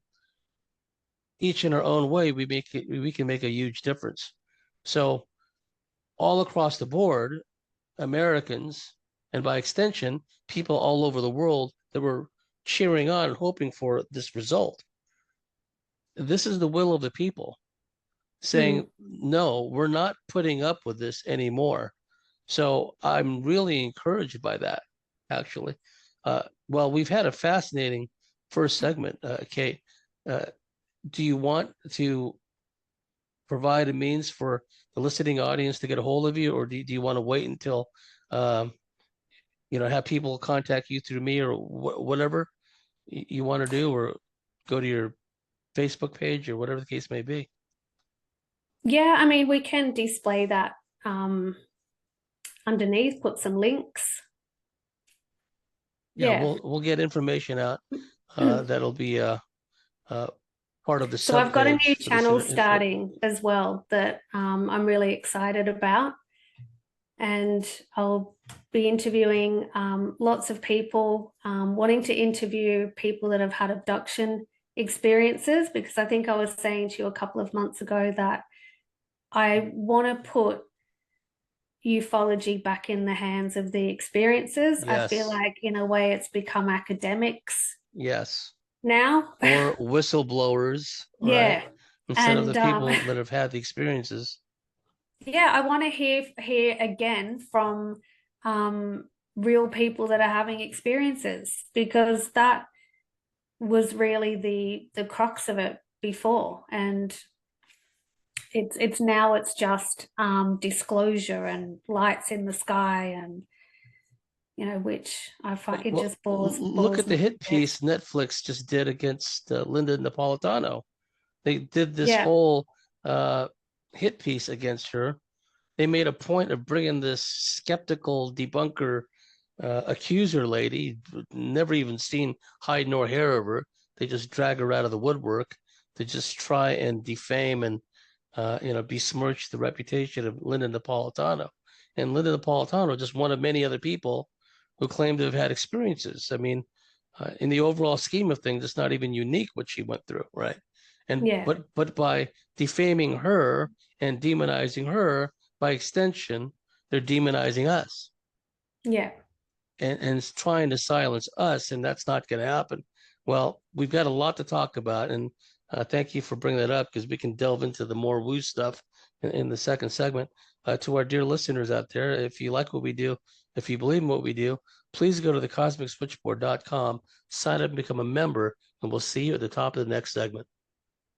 Each in our own way, we can make a huge difference. So all across the board, Americans, and by extension, people all over the world that were cheering on and hoping for this result. This is the will of the people saying, no, we're not putting up with this anymore. So I'm really encouraged by that, actually. Well, we've had a fascinating first segment, Kate. Do you want to provide a means for the listening audience to get a hold of you, or do you want to wait until have people contact you through me or whatever you want to do, or go to your Facebook page or whatever the case may be? Yeah, I mean, we can display that underneath, put some links. Yeah, we'll get information out. That'll be part of the So I've got a new subpage for channel starting as well that I'm really excited about. And I'll be interviewing lots of people, wanting to interview people that have had abduction experiences, because I think I was saying to you a couple of months ago that I want to put ufology back in the hands of the experiences. Yes. I feel like in a way it's become academics. Yes. Now. Or whistleblowers, yeah. right? Instead of the people that have had the experiences. Yeah, I want to hear again from real people that are having experiences, because that was really the crux of it before, and it's now it's just disclosure and lights in the sky, and which I find it just bores. Look at the hit piece Netflix just did against Linda Napolitano. They did this whole hit piece against her. They made a point of bringing this skeptical debunker accuser lady, never even seen hide nor hair of her. They just drag her out of the woodwork to just try and defame and besmirch the reputation of Linda Napolitano. And Linda Napolitano, just one of many other people who claim to have had experiences. I mean, in the overall scheme of things, it's not even unique what she went through, right? And but by defaming her and demonizing her, by extension, they're demonizing us. Yeah. And trying to silence us, and that's not going to happen. Well, we've got a lot to talk about, and thank you for bringing that up, because we can delve into the more woo stuff in the second segment. To our dear listeners out there, if you like what we do, if you believe in what we do, please go to thecosmicswitchboard.com, sign up and become a member, and we'll see you at the top of the next segment.